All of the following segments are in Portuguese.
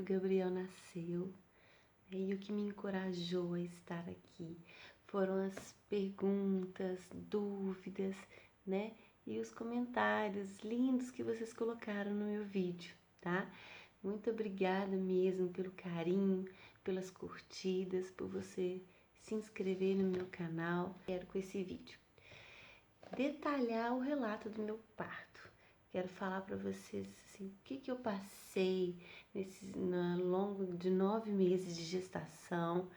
Gabriel nasceu, e o que me encorajou a estar aqui foram as perguntas, dúvidas, né? E os comentários lindos que vocês colocaram no meu vídeo, tá? Muito obrigada mesmo pelo carinho, pelas curtidas, por você se inscrever no meu canal. Quero com esse vídeo detalhar o relato do meu parto. Quero falar para vocês assim, o que eu passei ao longo de 9 meses de gestação,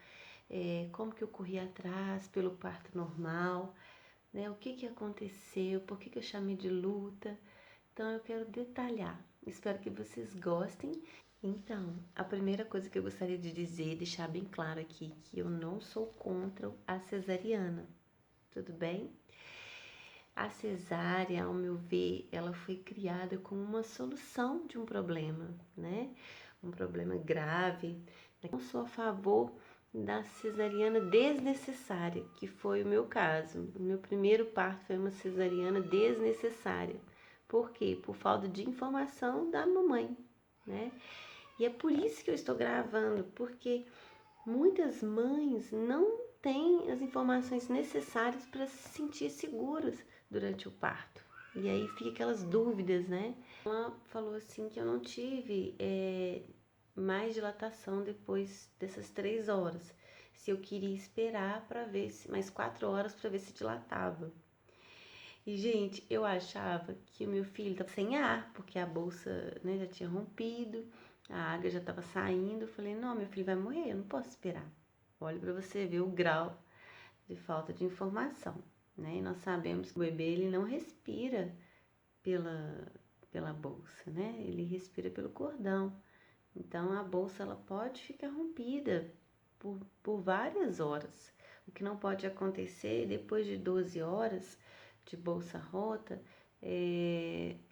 como que eu corri atrás pelo parto normal, né? O que aconteceu, por que eu chamei de luta. Então eu quero detalhar. Espero que vocês gostem. Então, a primeira coisa que eu gostaria de dizer, deixar bem claro aqui, que eu não sou contra a cesariana, tudo bem? A cesárea, ao meu ver, ela foi criada como uma solução de um problema, né? Um problema grave. Eu não sou a favor da cesariana desnecessária, que foi o meu caso. O meu primeiro parto foi uma cesariana desnecessária. Por quê? Por falta de informação da mamãe, né? E é por isso que eu estou gravando, porque muitas mães não têm as informações necessárias para se sentir seguras durante o parto. E aí fica aquelas dúvidas, né? Ela falou assim que eu não tive mais dilatação depois dessas 3 horas. Se eu queria esperar para ver se mais 4 horas para ver se dilatava. E, gente, eu achava que o meu filho estava sem ar, porque a bolsa, né, já tinha rompido, a água já estava saindo. Eu falei, não, meu filho vai morrer, eu não posso esperar. Olha para você ver o grau de falta de informação, né? E nós sabemos que o bebê, ele não respira pela bolsa, né? Ele respira pelo cordão. Então, a bolsa, ela pode ficar rompida por várias horas. O que não pode acontecer depois de 12 horas de bolsa rota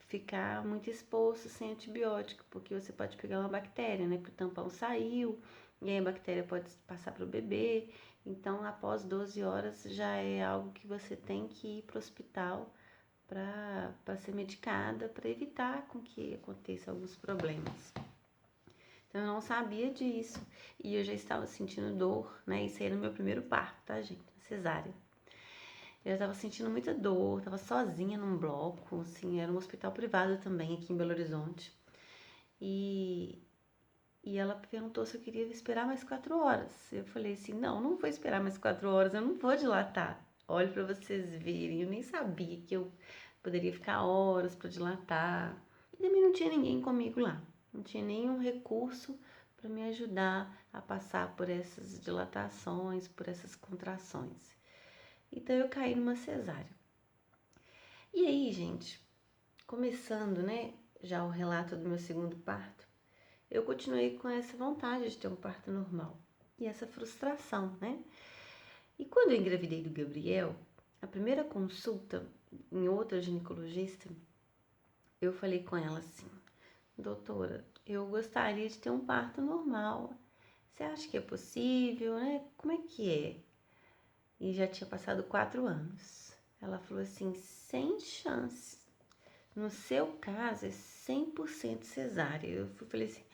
ficar muito exposto sem antibiótico, porque você pode pegar uma bactéria, né? Porque o tampão saiu, e aí a bactéria pode passar para o bebê. Então, após 12 horas já é algo que você tem que ir para o hospital para ser medicada, para evitar com que aconteça alguns problemas. Então, eu não sabia disso e eu já estava sentindo dor, né? Isso aí era o meu primeiro parto, tá, gente? Cesárea. Eu já estava sentindo muita dor, estava sozinha num bloco, assim, era um hospital privado também aqui em Belo Horizonte. E ela perguntou se eu queria esperar mais 4 horas. Eu falei assim, não vou esperar mais 4 horas, eu não vou dilatar. Olha para vocês verem, eu nem sabia que eu poderia ficar horas para dilatar. E também não tinha ninguém comigo lá. Não tinha nenhum recurso para me ajudar a passar por essas dilatações, por essas contrações. Então eu caí numa cesárea. E aí, gente, começando, né, já o relato do meu segundo parto, eu continuei com essa vontade de ter um parto normal e essa frustração, né? E quando eu engravidei do Gabriel, a primeira consulta em outra ginecologista, eu falei com ela assim, doutora, eu gostaria de ter um parto normal. Você acha que é possível, né? Como é que é? E já tinha passado 4 anos. Ela falou assim, sem chance. No seu caso é 100% cesárea. Eu falei assim,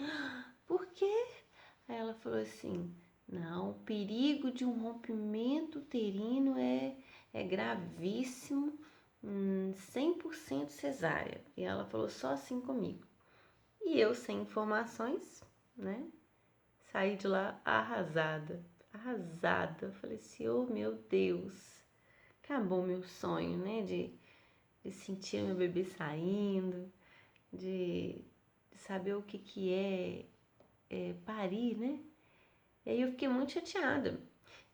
por quê? Aí ela falou assim, não, o perigo de um rompimento uterino é gravíssimo, 100% cesárea. E ela falou só assim comigo. E eu, sem informações, né, saí de lá arrasada. Eu falei assim, oh meu Deus, acabou meu sonho, né, de sentir meu bebê saindo, de saber o que é parir, né? E aí eu fiquei muito chateada.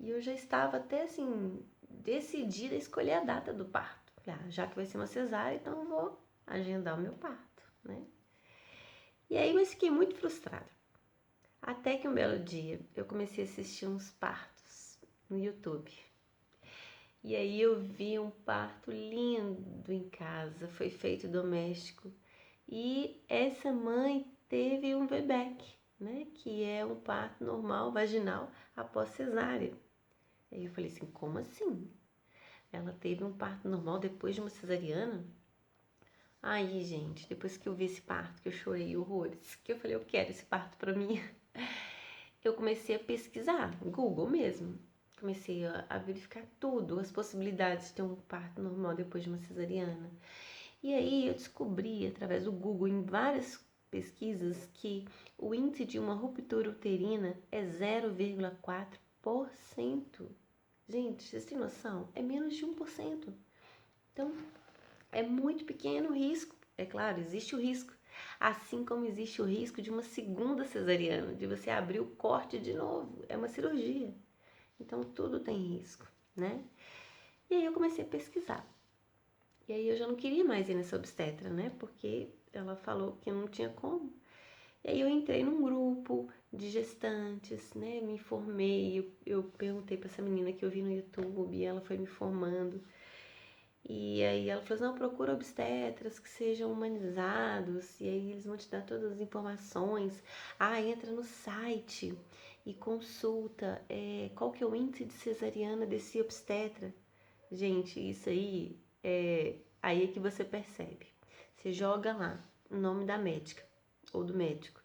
E eu já estava até assim, decidida a escolher a data do parto. Falei, já que vai ser uma cesárea, então eu vou agendar o meu parto, né? E aí eu fiquei muito frustrada. Até que um belo dia eu comecei a assistir uns partos no YouTube. E aí eu vi um parto lindo em casa, foi feito doméstico. E essa mãe teve um VBAC, né? Que é um parto normal, vaginal, após cesárea. Aí eu falei assim, como assim? Ela teve um parto normal depois de uma cesariana? Aí, gente, depois que eu vi esse parto, que eu chorei horrores, que eu falei, eu quero esse parto pra mim, eu comecei a pesquisar, Google mesmo. Comecei a verificar tudo, as possibilidades de ter um parto normal depois de uma cesariana. E aí eu descobri, através do Google, em várias pesquisas, que o índice de uma ruptura uterina é 0,4%. Gente, vocês têm noção? É menos de 1%. Então, é muito pequeno o risco. É claro, existe o risco. Assim como existe o risco de uma segunda cesariana, de você abrir o corte de novo. É uma cirurgia. Então, tudo tem risco, né? E aí eu comecei a pesquisar. E aí eu já não queria mais ir nessa obstetra, né? Porque ela falou que não tinha como. E aí eu entrei num grupo de gestantes, né? Me informei, eu perguntei para essa menina que eu vi no YouTube e ela foi me informando. E aí ela falou assim, não, procura obstetras que sejam humanizados, e aí eles vão te dar todas as informações. Ah, entra no site e consulta qual que é o índice de cesariana desse obstetra. Gente, isso aí é que você percebe. Você joga lá o nome da médica ou do médico.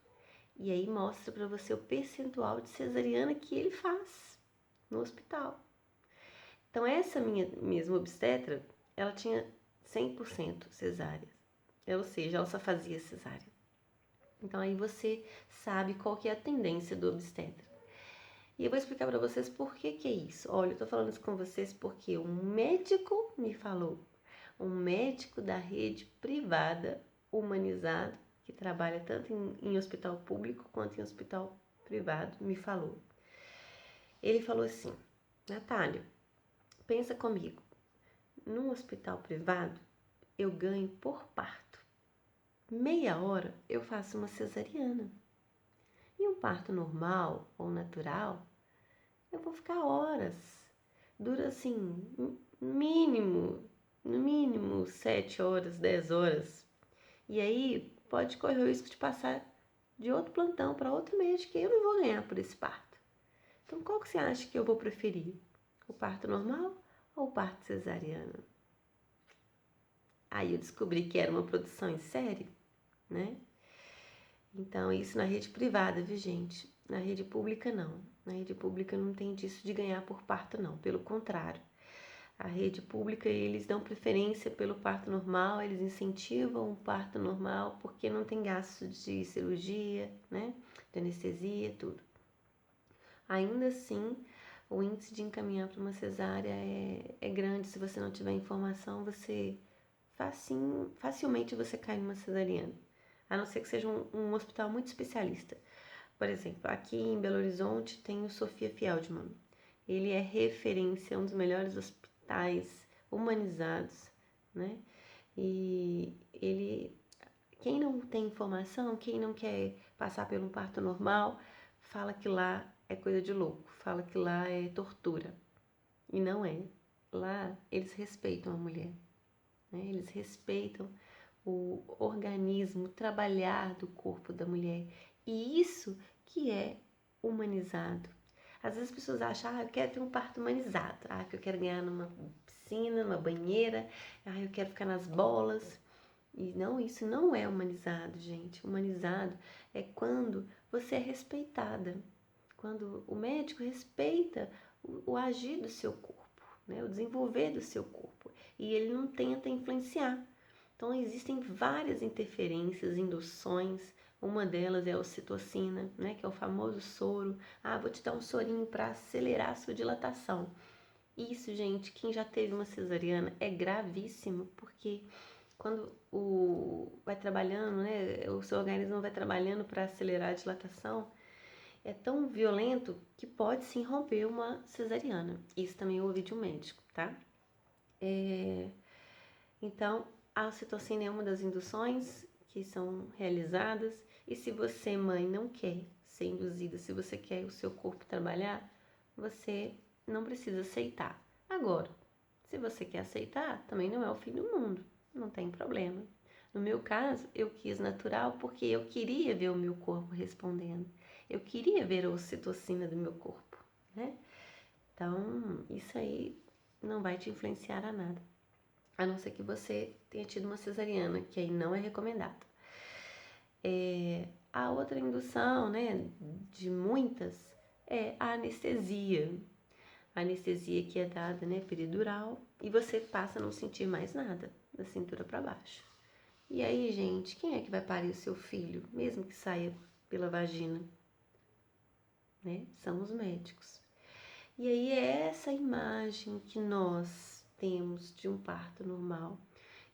E aí mostra para você o percentual de cesariana que ele faz no hospital. Então essa minha mesma obstetra, ela tinha 100% cesárea. Ou seja, ela só fazia cesárea. Então aí você sabe qual que é a tendência do obstetra. E eu vou explicar para vocês por que que é isso. Olha, eu tô falando isso com vocês porque um médico me falou. Um médico da rede privada humanizado, que trabalha tanto em hospital público quanto em hospital privado, me falou. Ele falou assim, Natália, pensa comigo, num hospital privado eu ganho por parto. Meia hora eu faço uma cesariana. E um parto normal ou natural, eu vou ficar horas. Dura assim, no mínimo 7 horas, 10 horas. E aí pode correr o risco de passar de outro plantão para outro médico, que eu não vou ganhar por esse parto. Então qual que você acha que eu vou preferir? O parto normal ou o parto cesariano? Aí eu descobri que era uma produção em série, né? Então isso na rede privada, viu, gente? Na rede pública não. Na rede pública não tem disso de ganhar por parto não, pelo contrário. A rede pública, eles dão preferência pelo parto normal, eles incentivam o parto normal porque não tem gasto de cirurgia, né? De anestesia, tudo. Ainda assim, o índice de encaminhar para uma cesárea é grande. Se você não tiver informação, você facilmente você cai numa cesariana. A não ser que seja um hospital muito especialista. Por exemplo, aqui em Belo Horizonte tem o Sofia Feldman. Ele é referência, um dos melhores hospitais humanizados, né? E ele, quem não tem informação, quem não quer passar por um parto normal, fala que lá é coisa de louco, fala que lá é tortura. E não é. Lá eles respeitam a mulher, né? Eles respeitam o organismo, o trabalhar do corpo da mulher. E isso que é humanizado. Às vezes as pessoas acham, eu quero ter um parto humanizado, que eu quero ganhar numa piscina, numa banheira, eu quero ficar nas bolas. E não, isso não é humanizado, gente. Humanizado é quando você é respeitada, quando o médico respeita o agir do seu corpo, né? O desenvolver do seu corpo, e ele não tenta influenciar. Então existem várias interferências, induções. Uma delas é a ocitocina, né, que é o famoso soro. Vou te dar um sorinho para acelerar a sua dilatação. Isso, gente, quem já teve uma cesariana é gravíssimo, porque quando vai trabalhando, né, o seu organismo vai trabalhando para acelerar a dilatação, é tão violento que pode sim romper uma cesariana. Isso também eu ouvi de um médico, tá? Então, a ocitocina é uma das induções que são realizadas, e se você, mãe, não quer ser induzida, se você quer o seu corpo trabalhar, você não precisa aceitar. Agora, se você quer aceitar, também não é o fim do mundo, não tem problema. No meu caso, eu quis natural porque eu queria ver o meu corpo respondendo. Eu queria ver a ocitocina do meu corpo, né? Então, isso aí não vai te influenciar a nada. a não ser que você tenha tido uma cesariana, que aí não é recomendado. A outra indução, né, de muitas, é a anestesia. A anestesia que é dada, né, peridural, e você passa a não sentir mais nada da cintura para baixo. E aí, gente, quem é que vai parir o seu filho, mesmo que saia pela vagina? Né? São os médicos. E aí é essa imagem que nós temos de um parto normal,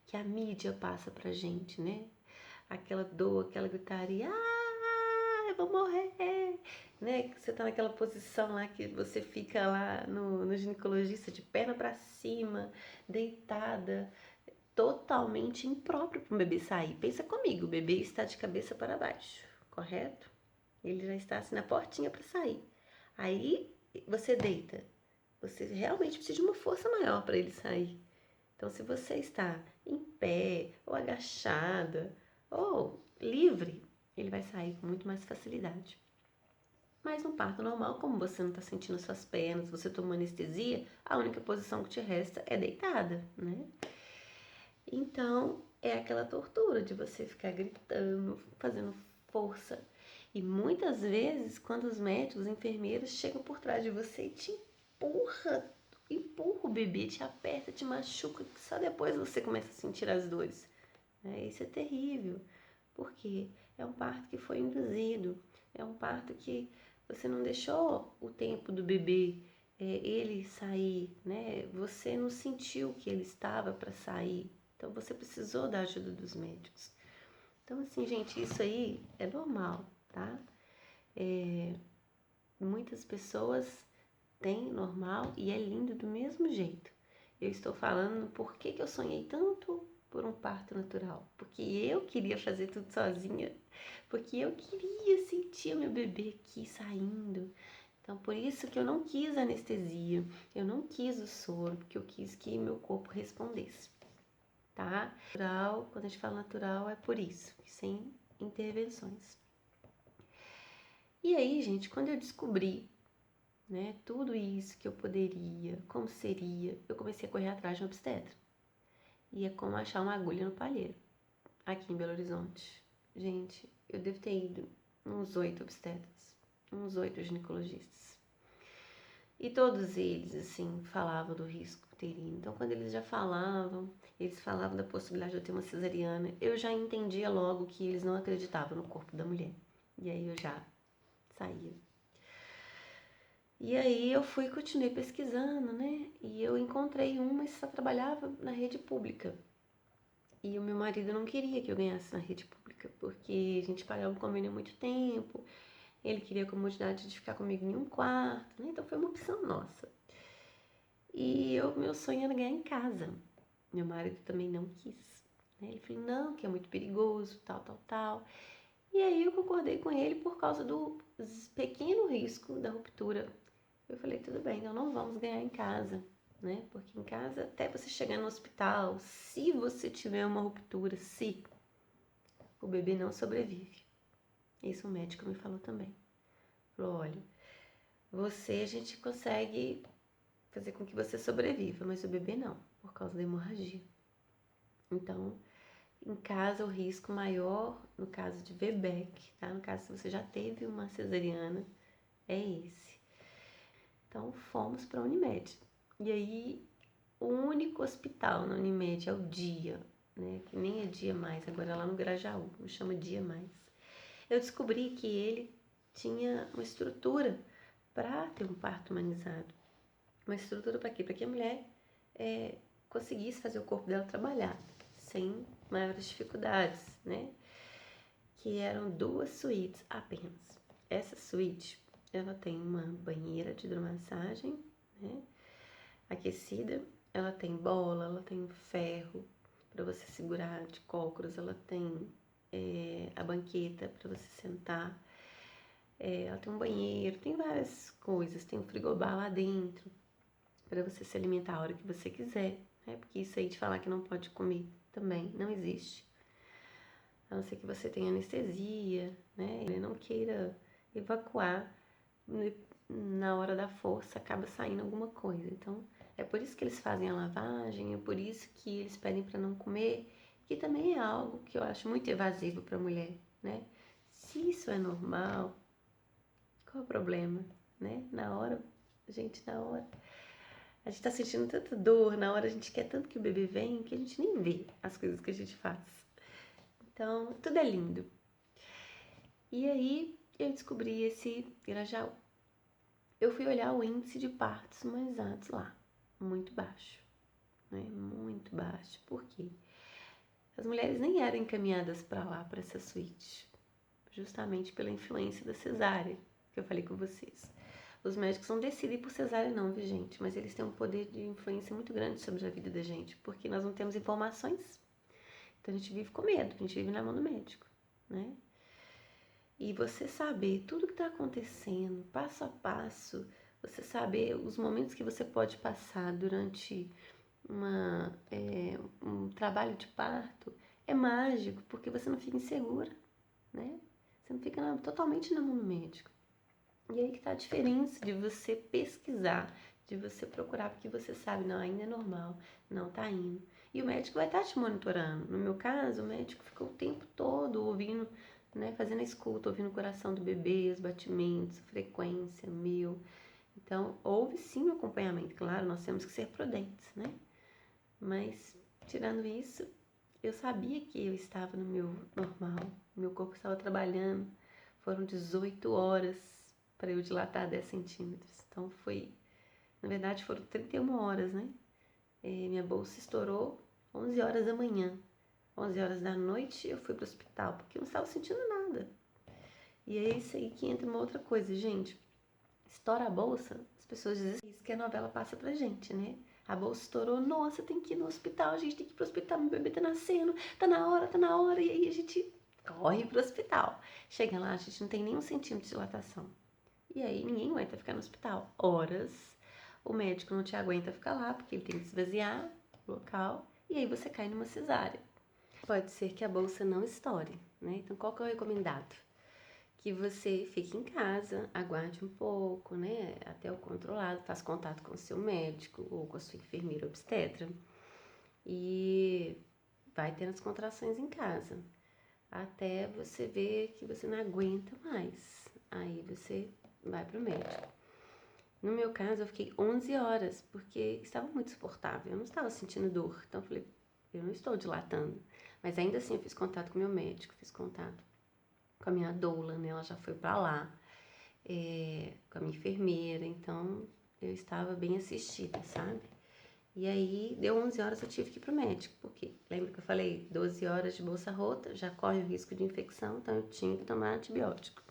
que a mídia passa pra gente, né? Aquela dor, aquela gritaria, eu vou morrer, né? Que você tá naquela posição lá que você fica lá no ginecologista de perna pra cima, deitada, totalmente impróprio para um bebê sair. Pensa comigo, o bebê está de cabeça para baixo, correto? Ele já está assim na portinha para sair. Aí você deita. Você realmente precisa de uma força maior para ele sair. Então, se você está em pé, ou agachada, ou livre, ele vai sair com muito mais facilidade. Mas no parto normal, como você não está sentindo suas pernas, você tomou anestesia, a única posição que te resta é deitada, né? Então, é aquela tortura de você ficar gritando, fazendo força. E muitas vezes, quando os médicos, os enfermeiros chegam por trás de você e te empurra o bebê, te aperta, te machuca, que só depois você começa a sentir as dores. Isso é terrível, porque é um parto que foi induzido, é um parto que você não deixou o tempo do bebê ele sair, né? Você não sentiu que ele estava para sair, então você precisou da ajuda dos médicos. Então, assim, gente, isso aí é normal, tá? Muitas pessoas têm normal e é lindo do mesmo jeito. Eu estou falando por que eu sonhei tanto por um parto natural. Porque eu queria fazer tudo sozinha. Porque eu queria sentir meu bebê aqui saindo. Então, por isso que eu não quis anestesia. Eu não quis o soro, porque eu quis que meu corpo respondesse. Tá? Natural, quando a gente fala natural, é por isso. Sem intervenções. E aí, gente, quando eu descobri, né, tudo isso que eu poderia, como seria, eu comecei a correr atrás de um obstetra. E é como achar uma agulha no palheiro, aqui em Belo Horizonte. Gente, eu devo ter ido uns 8 obstetras, uns 8 ginecologistas. E todos eles, assim, falavam do risco uterino. Então, quando eles falavam da possibilidade de eu ter uma cesariana, eu já entendia logo que eles não acreditavam no corpo da mulher. E aí eu já saía. E aí eu fui e continuei pesquisando, né? E eu encontrei uma que só trabalhava na rede pública. E o meu marido não queria que eu ganhasse na rede pública, porque a gente pagava o convênio há muito tempo. Ele queria a comodidade de ficar comigo em um quarto, né? Então foi uma opção nossa. E meu sonho era ganhar em casa. Meu marido também não quis. Né? Ele falou, não, que é muito perigoso, tal, tal, tal. E aí eu concordei com ele por causa do pequeno risco da ruptura. Eu falei, tudo bem, então não vamos ganhar em casa, né? Porque em casa, até você chegar no hospital, se você tiver uma ruptura, se o bebê não sobrevive. Isso o médico me falou também. Falou, olha, a gente consegue fazer com que você sobreviva, mas o bebê não, por causa da hemorragia. Então, em casa, o risco maior, no caso de VBEC, tá? No caso, se você já teve uma cesariana, é esse. Então, fomos para a Unimed. E aí, o único hospital na Unimed é o Dia, né? Que nem é Dia Mais, agora é lá no Grajaú, não chama Dia Mais. Eu descobri que ele tinha uma estrutura para ter um parto humanizado. Uma estrutura para quê? Para que a mulher conseguisse fazer o corpo dela trabalhar sem maiores dificuldades, né? Que eram 2 suítes apenas. Essa suíte, ela tem uma banheira de hidromassagem, né? Aquecida, ela tem bola, ela tem ferro para você segurar de cócoras, ela tem a banqueta para você sentar, ela tem um banheiro, tem várias coisas, tem um frigobar lá dentro para você se alimentar a hora que você quiser, né? Porque isso aí de falar que não pode comer também não existe. A não ser que você tenha anestesia, né? E não queira evacuar na hora da força acaba saindo alguma coisa. Então, é por isso que eles fazem a lavagem, é por isso que eles pedem para não comer, que também é algo que eu acho muito evasivo para a mulher, né? Se isso é normal, qual é o problema, né? Na hora, gente, na hora, a gente tá sentindo tanta dor, na hora a gente quer tanto que o bebê venha que a gente nem vê as coisas que a gente faz. Então, tudo é lindo. E aí, eu descobri esse Grajaú. Eu fui olhar o índice de partos humanizados lá, muito baixo, né? Muito baixo. Por quê? As mulheres nem eram encaminhadas para lá, para essa suíte, justamente pela influência da cesárea, que eu falei com vocês. Os médicos não decidem por cesárea não, viu, gente? Mas eles têm um poder de influência muito grande sobre a vida da gente, porque nós não temos informações. Então a gente vive com medo, a gente vive na mão do médico, né? E você saber tudo que está acontecendo, passo a passo, você saber os momentos que você pode passar durante um trabalho de parto, é mágico, porque você não fica insegura, né? Você não fica totalmente na mão do médico. E aí que tá a diferença de você pesquisar, de você procurar, porque você sabe, não, ainda é normal, não tá indo. E o médico vai estar te monitorando. No meu caso, o médico ficou o tempo todo ouvindo, né, fazendo a escuta, ouvindo o coração do bebê, os batimentos, frequência, mil. Então, houve sim o acompanhamento. Claro, nós temos que ser prudentes, né? Mas, tirando isso, eu sabia que eu estava no meu normal, meu corpo estava trabalhando. Foram 18 horas para eu dilatar 10 centímetros. Então foi, na verdade foram 31 horas, né? Minha bolsa estourou 11 horas da manhã. 11 horas da noite eu fui pro hospital, porque eu não estava sentindo nada. E é isso aí que entra uma outra coisa, gente. Estoura a bolsa, as pessoas dizem isso que a novela passa pra gente, né? A bolsa estourou, nossa, tem que ir no hospital, a gente tem que ir pro hospital, meu bebê tá nascendo, tá na hora, e aí a gente corre pro hospital. Chega lá, a gente não tem nem 1 centímetro de dilatação. E aí ninguém aguenta ficar no hospital. Horas, o médico não te aguenta ficar lá, porque ele tem que esvaziar o local, e aí você cai numa cesárea. Pode ser que a bolsa não estoure, né? Então qual que é o recomendado? Que você fique em casa, aguarde um pouco, né, até o controlado, faça contato com o seu médico ou com a sua enfermeira obstetra e vai tendo as contrações em casa, até você ver que você não aguenta mais, aí você vai pro médico. No meu caso, eu fiquei 11 horas, porque estava muito insuportável, eu não estava sentindo dor, então eu falei, eu não estou dilatando, mas ainda assim eu fiz contato com o meu médico, fiz contato com a minha doula, né? Ela já foi pra lá, com a minha enfermeira, então eu estava bem assistida, sabe? E aí, deu 11 horas, eu tive que ir pro médico, porque lembra que eu falei, 12 horas de bolsa rota, já corre o risco de infecção, então eu tinha que tomar antibiótico.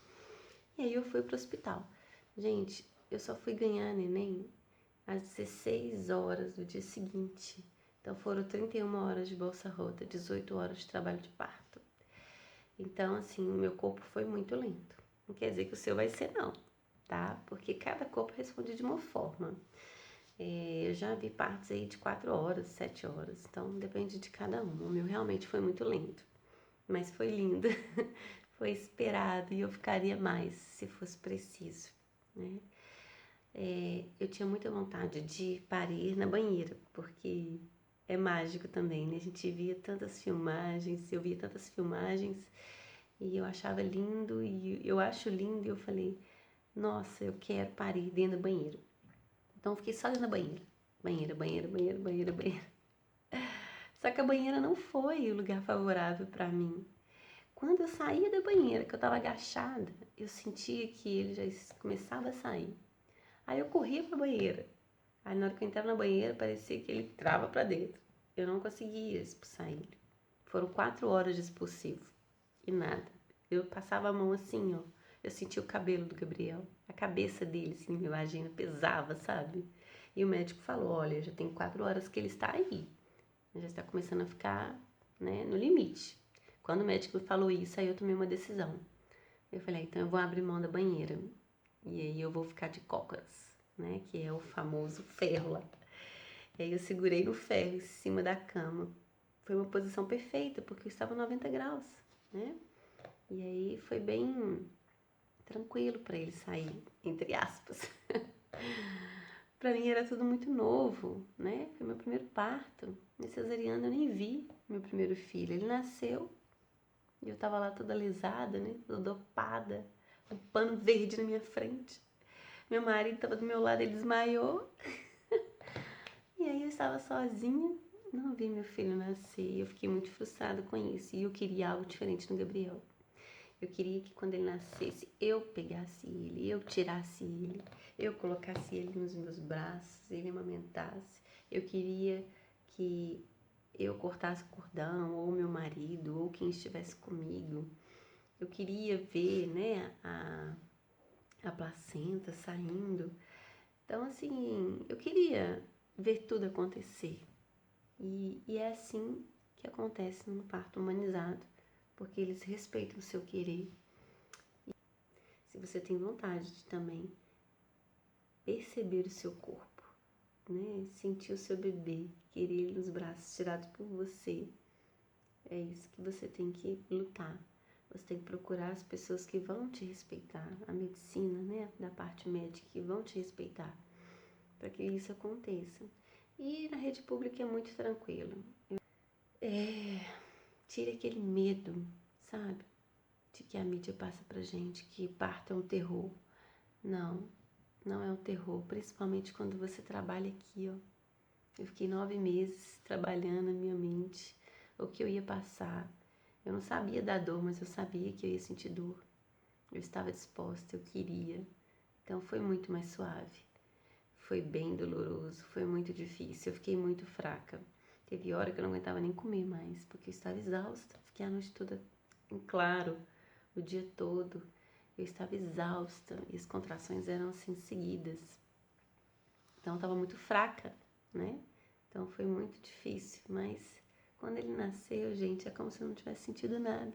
E aí eu fui pro hospital. Gente, eu só fui ganhar neném às 16 horas do dia seguinte. Então foram 31 horas de bolsa rota, 18 horas de trabalho de parto. Então, assim, o meu corpo foi muito lento. Não quer dizer que o seu vai ser, não, tá? Porque cada corpo responde de uma forma. Eu já vi partos aí de 4 horas, 7 horas. Então, depende de cada um. O meu realmente foi muito lento. Mas foi lindo. Foi esperado e eu ficaria mais, se fosse preciso, né? Eu tinha muita vontade de parir na banheira, porque é mágico também, né? A gente via tantas filmagens, eu via tantas filmagens e eu achava lindo e eu acho lindo e eu falei, nossa, eu quero parir dentro da banheira. Então eu fiquei só dentro da banheira. Banheira. Só que a banheira não foi o lugar favorável para mim. Quando eu saía da banheira, que eu tava agachada, eu sentia que ele já começava a sair. Aí eu corria pra banheira. Aí na hora que eu entrava na banheira, parecia que ele entrava pra dentro. Eu não conseguia expulsar ele. Foram 4 horas de expulsivo. E nada. Eu passava a mão assim, ó. Eu sentia o cabelo do Gabriel. A cabeça dele, assim, minha vagina pesava, sabe? E o médico falou, olha, já tem 4 horas que ele está aí. Já está começando a ficar, né, no limite. Quando o médico me falou isso, aí eu tomei uma decisão. Eu falei, então eu vou abrir mão da banheira. E aí eu vou ficar de cócoras, né? Que é o famoso ferro lá. E aí eu segurei no ferro em cima da cama. Foi uma posição perfeita, porque eu estava a 90 graus, né? E aí foi bem tranquilo para ele sair, entre aspas. Para mim era tudo muito novo, né? Foi meu primeiro parto. Minha cesariana eu nem vi meu primeiro filho. Ele nasceu e eu tava lá toda alisada, né? Toda dopada, um pano verde na minha frente. Meu marido tava do meu lado, ele desmaiou. E aí eu estava sozinha, não vi meu filho nascer. Eu fiquei muito frustrada com isso e eu queria algo diferente no Gabriel. Eu queria que quando ele nascesse, eu pegasse ele, eu tirasse ele, eu colocasse ele nos meus braços, ele amamentasse. Eu queria que eu cortasse o cordão, ou meu marido, ou quem estivesse comigo. Eu queria ver, né, a placenta saindo. Então, assim, eu queria ver tudo acontecer. E é assim que acontece no parto humanizado, porque eles respeitam o seu querer. Se você tem vontade de também perceber o seu corpo, né? Sentir o seu bebê, querer ele nos braços tirados por você, é isso que você tem que lutar. Você tem que procurar as pessoas que vão te respeitar, a medicina, né, da parte médica, que vão te respeitar, para que isso aconteça. E na rede pública é muito tranquilo. Tire aquele medo, sabe? De que a mídia passa pra gente, que parto é um terror. Não, não é um terror, principalmente quando você trabalha aqui, ó. Eu fiquei 9 meses trabalhando na minha mente, o que eu ia passar. Eu não sabia da dor, mas eu sabia que eu ia sentir dor. Eu estava disposta, eu queria. Então foi muito mais suave. Foi bem doloroso, foi muito difícil, eu fiquei muito fraca. Teve hora que eu não aguentava nem comer mais, porque eu estava exausta. Fiquei a noite toda em claro, o dia todo. Eu estava exausta e as contrações eram assim seguidas. Então eu estava muito fraca, né? Então foi muito difícil, mas quando ele nasceu, gente, é como se eu não tivesse sentido nada,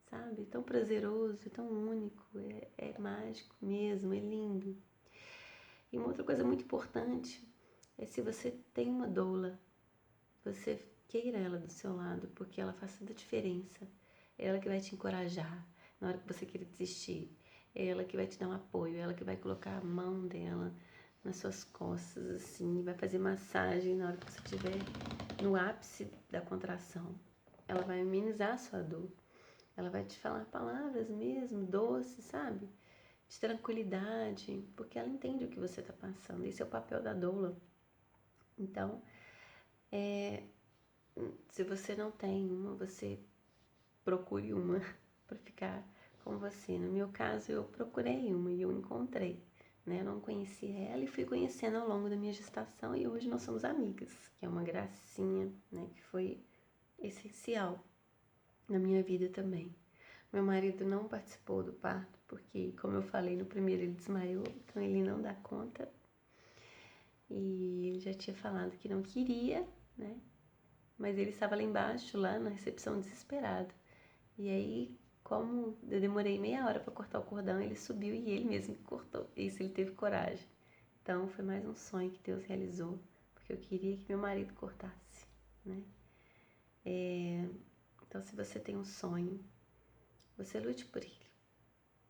sabe? É tão prazeroso, é tão único, é mágico mesmo, é lindo. E uma outra coisa muito importante é se você tem uma doula, você queira ela do seu lado, porque ela faz toda a diferença. É ela que vai te encorajar na hora que você querer desistir. É ela que vai te dar um apoio, é ela que vai colocar a mão dela nas suas costas, assim, vai fazer massagem na hora que você estiver no ápice da contração. Ela vai amenizar a sua dor. Ela vai te falar palavras mesmo, doces, sabe? De tranquilidade, porque ela entende o que você está passando. Esse é o papel da doula. Então, se você não tem uma, você procure uma para ficar com você. No meu caso, eu procurei uma e eu encontrei. Né? Eu não conhecia ela e fui conhecendo ao longo da minha gestação e hoje nós somos amigas, que é uma gracinha, né? Que foi essencial na minha vida também. Meu marido não participou do parto porque, como eu falei no primeiro, ele desmaiou, então ele não dá conta. E ele já tinha falado que não queria, né? Mas ele estava lá embaixo, lá na recepção, desesperado. E aí, como eu demorei meia hora para cortar o cordão, ele subiu e ele mesmo cortou. Isso ele teve coragem. Então, foi mais um sonho que Deus realizou, porque eu queria que meu marido cortasse, né? Então, se você tem um sonho, você lute por ele.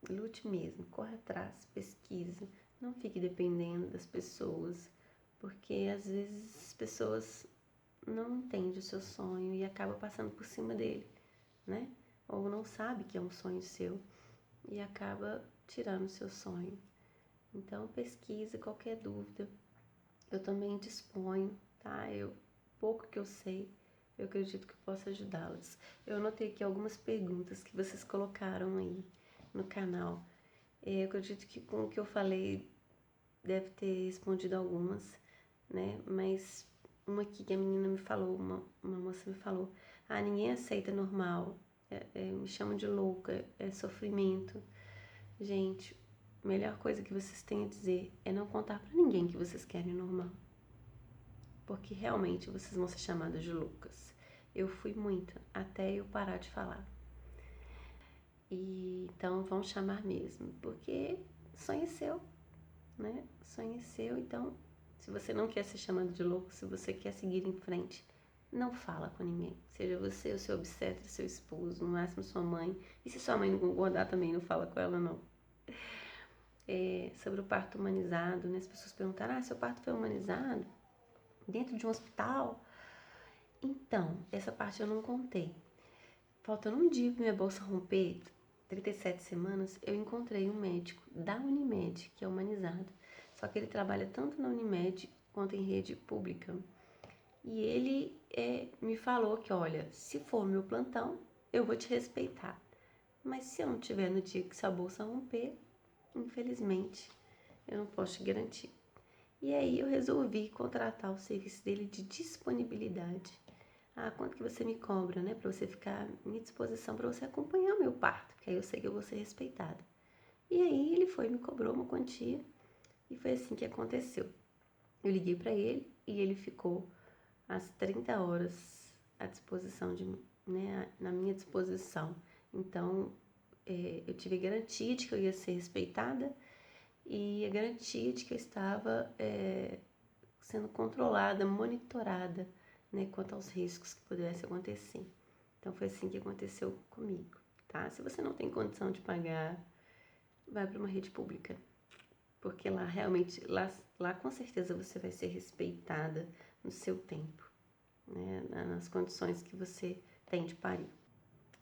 Lute mesmo, corre atrás, pesquisa. Não fique dependendo das pessoas, porque às vezes as pessoas não entendem o seu sonho e acabam passando por cima dele, né? Ou não sabe que é um sonho seu e acaba tirando o seu sonho. Então pesquise qualquer dúvida. Eu também disponho, tá? Pouco que eu sei, eu acredito que eu possa ajudá-las. Eu anotei aqui algumas perguntas que vocês colocaram aí no canal. Eu acredito que com o que eu falei deve ter respondido algumas, né? Mas uma aqui que a menina me falou, uma moça me falou, ninguém aceita normal, me chamam de louca, é sofrimento. Gente, a melhor coisa que vocês têm a dizer é não contar pra ninguém que vocês querem normal. Porque realmente vocês vão ser chamadas de loucas. Eu fui muito, até eu parar de falar. E então vão chamar mesmo, porque sonho é seu, né? Sonho é seu, então se você não quer ser chamado de louco, se você quer seguir em frente, não fala com ninguém. Seja você, o seu obstetra, seu esposo, no máximo sua mãe. E se sua mãe não concordar também, não fala com ela não. sobre o parto humanizado, né? As pessoas perguntaram, seu parto foi humanizado dentro de um hospital? Então, essa parte eu não contei. Faltando um dia para minha bolsa romper, 37 semanas, eu encontrei um médico da Unimed, que é humanizado. Só que ele trabalha tanto na Unimed quanto em rede pública. E ele me falou que, olha, se for meu plantão, eu vou te respeitar. Mas se eu não tiver no dia que sua bolsa romper, infelizmente, eu não posso te garantir. E aí eu resolvi contratar o serviço dele de disponibilidade. Quanto que você me cobra, né? Pra você ficar à minha disposição, pra você acompanhar o meu parto, porque aí eu sei que eu vou ser respeitada. E aí ele foi, me cobrou uma quantia e foi assim que aconteceu. Eu liguei pra ele e ele ficou às 30 horas à disposição de mim, né? Na minha disposição. Então, eu tive garantia de que eu ia ser respeitada e a garantia de que eu estava sendo controlada, monitorada, né, quanto aos riscos que pudessem acontecer. Então foi assim que aconteceu comigo, tá? Se você não tem condição de pagar, vai para uma rede pública, porque lá realmente, lá com certeza você vai ser respeitada no seu tempo, né, nas condições que você tem de parir.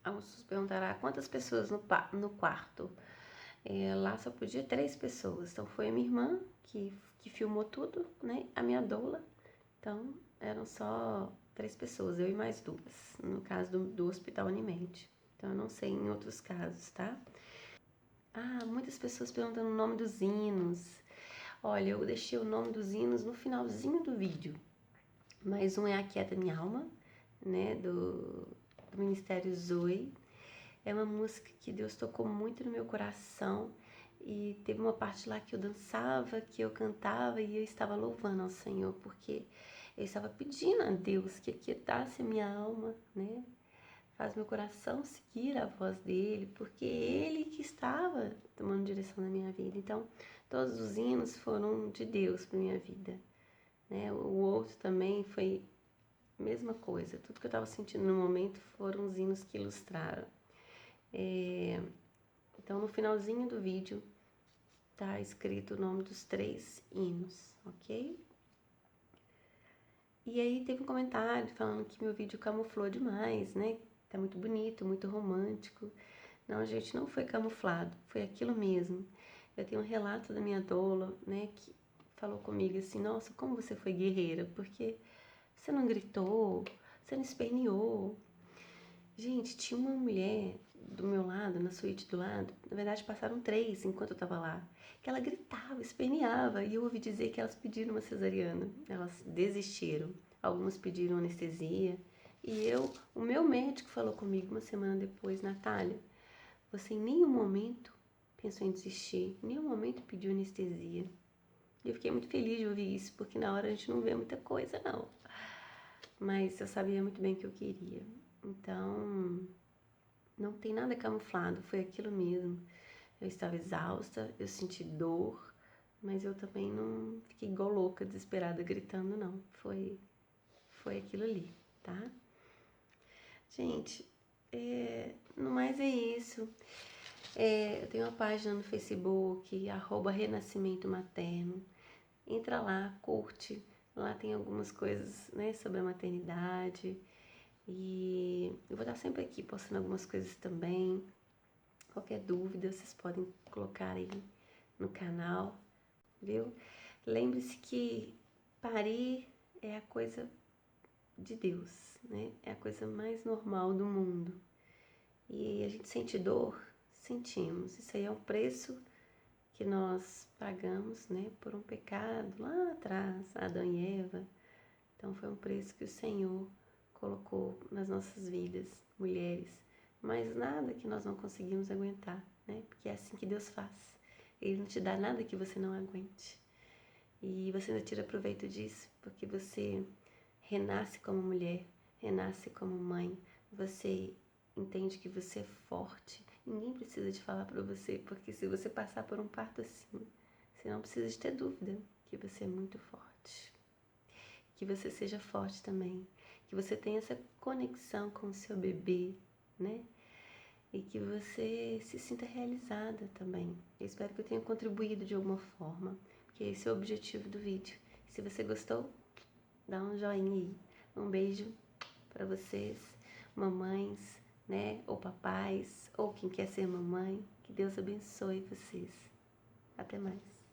Alguns perguntará quantas pessoas no quarto. Lá só podia 3 pessoas, então foi a minha irmã que filmou tudo, né, a minha doula. Então, eram só 3 pessoas, eu e mais 2, no caso do Hospital Unimed. Então, eu não sei em outros casos, tá? Muitas pessoas perguntando o nome dos hinos. Olha, eu deixei o nome dos hinos no finalzinho do vídeo. Mas um é Aquieta Minha Alma, né, do Ministério Zoe. É uma música que Deus tocou muito no meu coração. E teve uma parte lá que eu dançava, que eu cantava e eu estava louvando ao Senhor, porque eu estava pedindo a Deus que aquietasse a minha alma, né? Faz meu coração seguir a voz dele, porque ele que estava tomando direção na minha vida. Então, todos os hinos foram de Deus para minha vida, né? O outro também foi a mesma coisa. Tudo que eu estava sentindo no momento foram os hinos que ilustraram. Então, no finalzinho do vídeo, tá escrito o nome dos 3 hinos, ok? E aí teve um comentário falando que meu vídeo camuflou demais, né? Tá muito bonito, muito romântico. Não, gente, não foi camuflado, foi aquilo mesmo. Eu tenho um relato da minha doula, né, que falou comigo assim, nossa, como você foi guerreira, porque você não gritou, você não esperneou. Gente, tinha uma mulher do meu lado, na suíte do lado, na verdade passaram 3 enquanto eu tava lá, que ela gritava, esperneava, e eu ouvi dizer que elas pediram uma cesariana, elas desistiram, algumas pediram anestesia, e o meu médico falou comigo uma semana depois, Natália, você em nenhum momento pensou em desistir, em nenhum momento pediu anestesia. E eu fiquei muito feliz de ouvir isso, porque na hora a gente não vê muita coisa, não. Mas eu sabia muito bem o que eu queria. Então, não tem nada camuflado, foi aquilo mesmo. Eu estava exausta, eu senti dor, mas eu também não fiquei igual louca, desesperada, gritando, não. Foi aquilo ali, tá? Gente, no mais é isso. Eu tenho uma página no Facebook, @Renascimento Materno. Entra lá, curte. Lá tem algumas coisas, né, sobre a maternidade. E eu vou estar sempre aqui postando algumas coisas também. Qualquer dúvida, vocês podem colocar aí no canal, viu? Lembre-se que parir é a coisa de Deus, né? É a coisa mais normal do mundo. E a gente sente dor? Sentimos. Isso aí é o preço que nós pagamos, né? Por um pecado lá atrás, Adão e Eva. Então foi um preço que o Senhor colocou nas nossas vidas, mulheres. Mas nada que nós não conseguimos aguentar, né? Porque é assim que Deus faz. Ele não te dá nada que você não aguente. E você ainda tira proveito disso, porque você renasce como mulher, renasce como mãe. Você entende que você é forte. Ninguém precisa de falar para você, porque se você passar por um parto assim, você não precisa de ter dúvida que você é muito forte. Que você seja forte também. Que você tenha essa conexão com o seu bebê, né? e que você se sinta realizada também. Eu espero que eu tenha contribuído de alguma forma, porque esse é o objetivo do vídeo. Se você gostou, dá um joinha aí. Um beijo para vocês, mamães, né? Ou papais, ou quem quer ser mamãe. Que Deus abençoe vocês. Até mais.